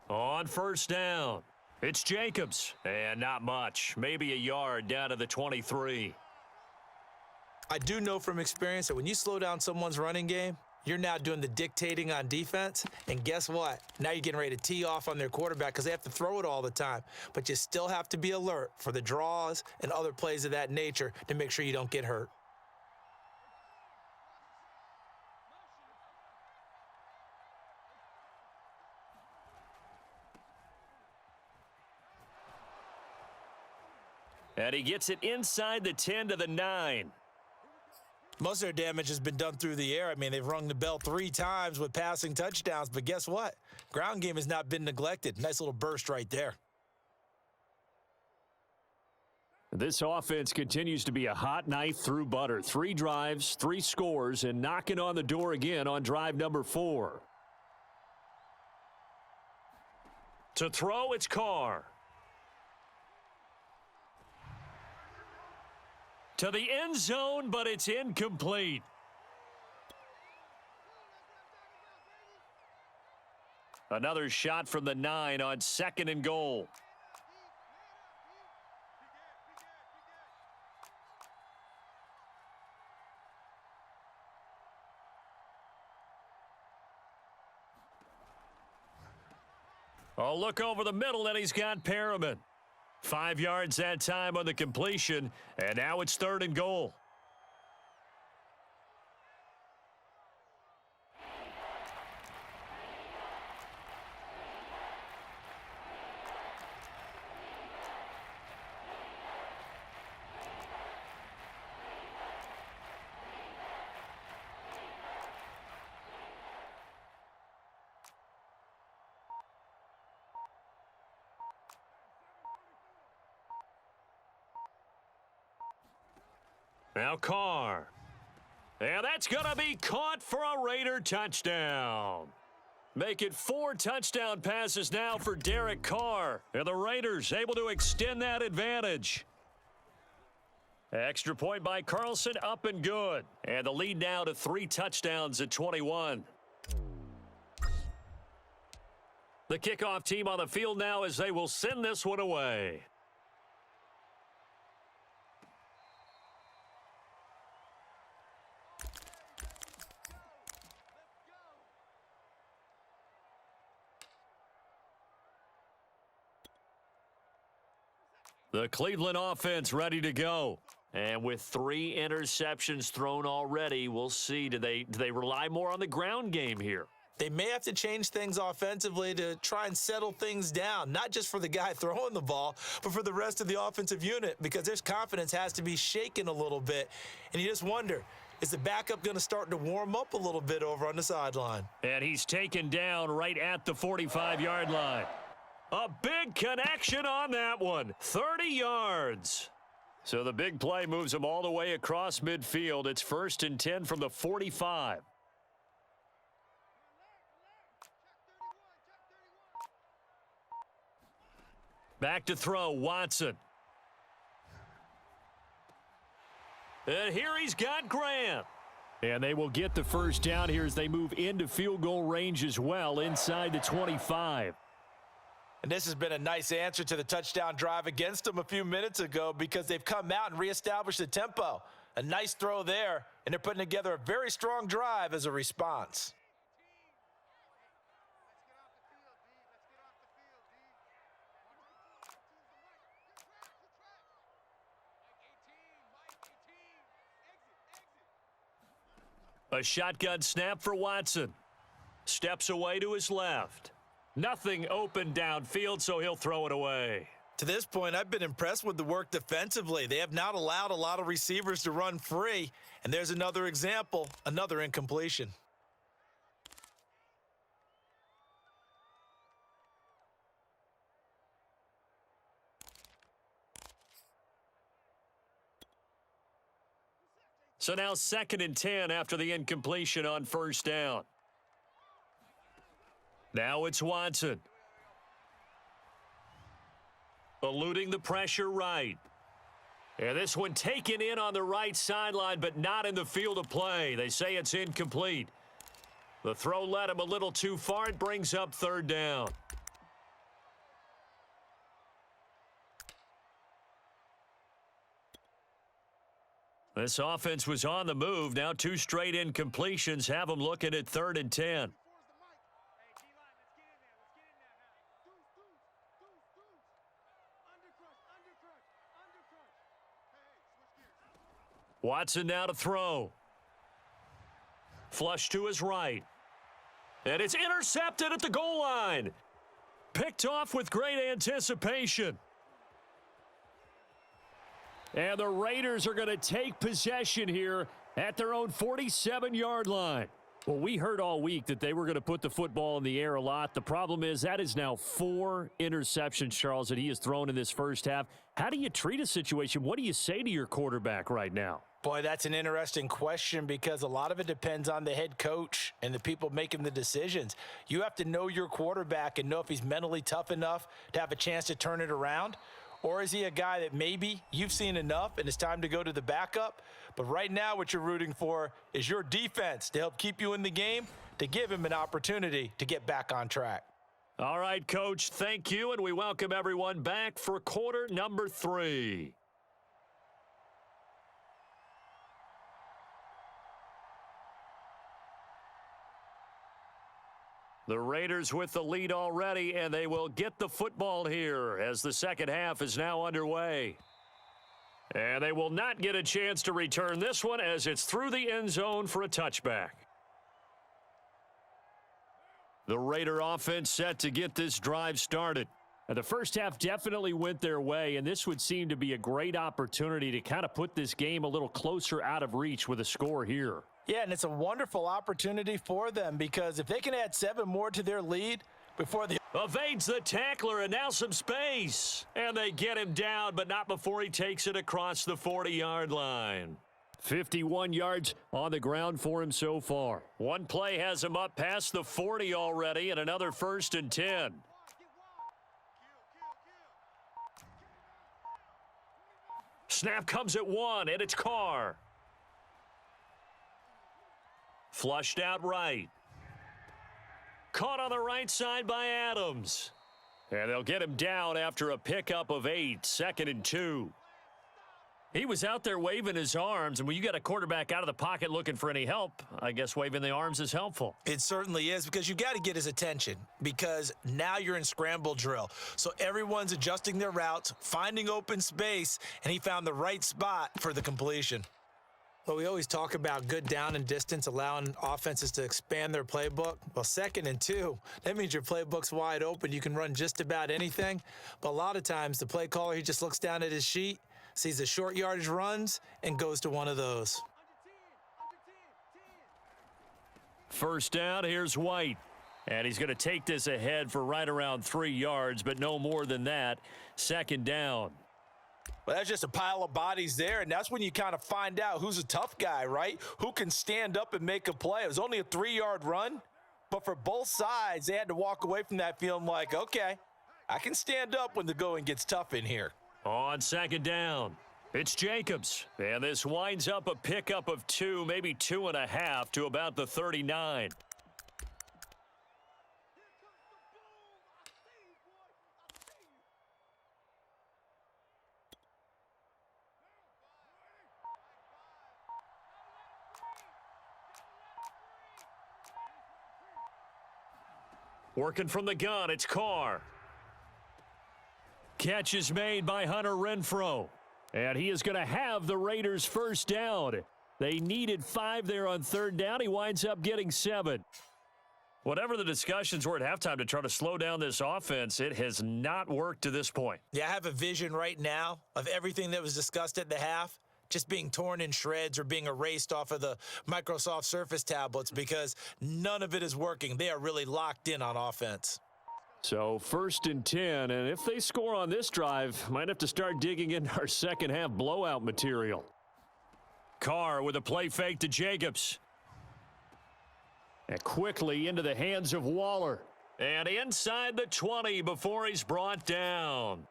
On first down, it's Jacobs. And not much. Maybe a yard down to the 23. I do know from experience that when you slow down someone's running game, you're now doing the dictating on defense. And guess what? Now you're getting ready to tee off on their quarterback because they have to throw it all the time. But you still have to be alert for the draws and other plays of that nature to make sure you don't get hurt. And he gets it inside the 10 to the 9. Most of their damage has been done through the air. I mean, they've rung the bell 3 times with passing touchdowns, but guess what? Ground game has not been neglected. Nice little burst right there. This offense continues to be a hot knife through butter. 3 drives, 3 scores, and knocking on the door again on drive number 4. To throw, it's Carr. To the end zone, but it's incomplete. Another shot from the 9 on 2nd and goal. Oh, look over the middle, and he's got Perriman. 5 yards that time on the completion, and now it's 3rd and goal. Now Carr. And that's going to be caught for a Raider touchdown. Make it 4 touchdown passes now for Derek Carr. And the Raiders able to extend that advantage. Extra point by Carlson, up and good. And the lead now to 3 touchdowns at 21. The kickoff team on the field now as they will send this one away. The Cleveland offense ready to go. And with 3 interceptions thrown already, we'll see. Do they rely more on the ground game here? They may have to change things offensively to try and settle things down, not just for the guy throwing the ball, but for the rest of the offensive unit, because their confidence has to be shaken a little bit. And you just wonder, is the backup going to start to warm up a little bit over on the sideline? And he's taken down right at the 45-yard line. A big connection on that one. 30 yards. So the big play moves him all the way across midfield. It's 1st and 10 from the 45. Back to throw, Watson. And here he's got Grant. And they will get the first down here as they move into field goal range as well, inside the 25. And this has been a nice answer to the touchdown drive against them a few minutes ago because they've come out and reestablished the tempo. A nice throw there, and they're putting together a very strong drive as a response. A shotgun snap for Watson. Steps away to his left. Nothing open downfield, so he'll throw it away. To this point, I've been impressed with the work defensively. They have not allowed a lot of receivers to run free. And there's another example, another incompletion. So now 2nd and 10 after the incompletion on first down. Now it's Watson. Eluding the pressure right. And this one taken in on the right sideline, but not in the field of play. They say it's incomplete. The throw led him a little too far. It brings up 3rd down. This offense was on the move. Now 2 straight incompletions have them looking at 3rd and 10. Watson now to throw. Flush to his right. And it's intercepted at the goal line. Picked off with great anticipation. And the Raiders are going to take possession here at their own 47-yard line. Well, we heard all week that they were going to put the football in the air a lot. The problem is that is now 4 interceptions, Charles, that he has thrown in this first half. How do you treat a situation? What do you say to your quarterback right now? Boy, that's an interesting question because a lot of it depends on the head coach and the people making the decisions. You have to know your quarterback and know if he's mentally tough enough to have a chance to turn it around. Or is he a guy that maybe you've seen enough and it's time to go to the backup? But right now what you're rooting for is your defense to help keep you in the game, to give him an opportunity to get back on track. All right, Coach, thank you, and we welcome everyone back for quarter number 3. The Raiders with the lead already, and they will get the football here as the second half is now underway. And they will not get a chance to return this one as it's through the end zone for a touchback. The Raider offense set to get this drive started. And the first half definitely went their way, and this would seem to be a great opportunity to kind of put this game a little closer out of reach with a score here. Yeah, and it's a wonderful opportunity for them because if they can add 7 more to their lead before the evades the tackler and now some space. And they get him down, but not before he takes it across the 40-yard line. 51 yards on the ground for him so far. One play has him up past the 40 already and another 1st and 10. Snap comes at 1, and it's Carr. Flushed out right. Caught on the right side by Adams. And they'll get him down after a pickup of 8, 2nd and 2. He was out there waving his arms, and when you got a quarterback out of the pocket looking for any help, I guess waving the arms is helpful. It certainly is because you've got to get his attention because now you're in scramble drill. So everyone's adjusting their routes, finding open space, and he found the right spot for the completion. Well, we always talk about good down and distance, allowing offenses to expand their playbook. Well, 2nd and 2, that means your playbook's wide open. You can run just about anything. But a lot of times the play caller, he just looks down at his sheet, sees the short yardage runs, and goes to one of those. First down, here's White. And he's going to take this ahead for right around 3 yards, but no more than that. 2nd down. Well, that's just a pile of bodies there, and that's when you kind of find out who's a tough guy, right? Who can stand up and make a play. It was only a 3-yard run, but for both sides, they had to walk away from that feeling like, okay, I can stand up when the going gets tough in here. On 2nd down, it's Jacobs. And this winds up a pickup of 2, maybe 2.5 to about the 39. Working from the gun, it's Carr. Catch is made by Hunter Renfrow. And he is going to have the Raiders first down. They needed 5 there on 3rd down. He winds up getting 7. Whatever the discussions were at halftime to try to slow down this offense, it has not worked to this point. Yeah, I have a vision right now of everything that was discussed at the half just being torn in shreds or being erased off of the Microsoft Surface tablets because none of it is working. They are really locked in on offense. So 1st and 10, and if they score on this drive, might have to start digging into our second half blowout material. Carr with a play fake to Jacobs. And quickly into the hands of Waller. And inside the 20 before he's brought down.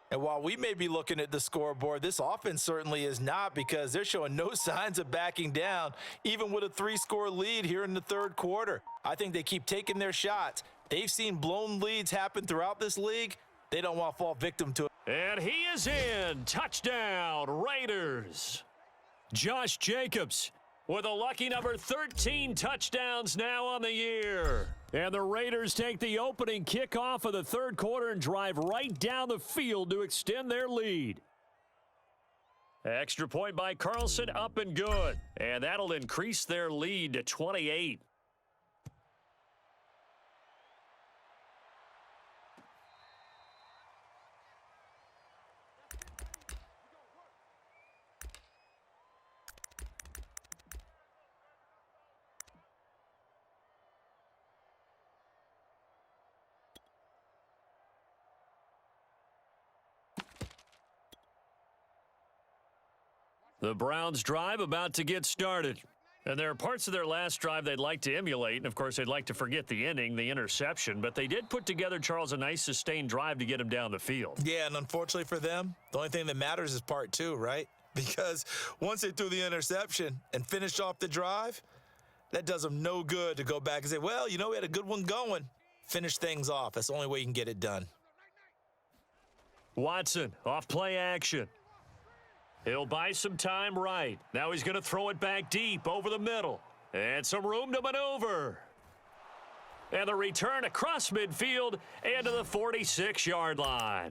And while we may be looking at the scoreboard, this offense certainly is not because they're showing no signs of backing down, even with a 3-score lead here in the 3rd quarter. I think they keep taking their shots. They've seen blown leads happen throughout this league. They don't want to fall victim to it. And he is in. Touchdown, Raiders. Josh Jacobs with a lucky number 13 touchdowns now on the year. And the Raiders take the opening kickoff of the third quarter and drive right down the field to extend their lead. Extra point by Carlson, up and good. And that'll increase their lead to 28. The Browns' drive about to get started. And there are parts of their last drive they'd like to emulate, and of course they'd like to forget the inning, the interception, but they did put together, Charles, a nice sustained drive to get him down the field. Yeah, and unfortunately for them, the only thing that matters is part two, right? Because once they threw the interception and finished off the drive, that does them no good to go back and say, well, you know, we had a good one going. Finish things off. That's the only way you can get it done. Watson, off play action. He'll buy some time right. Now he's going to throw it back deep over the middle. And some room to maneuver. And the return across midfield and to the 46-yard line.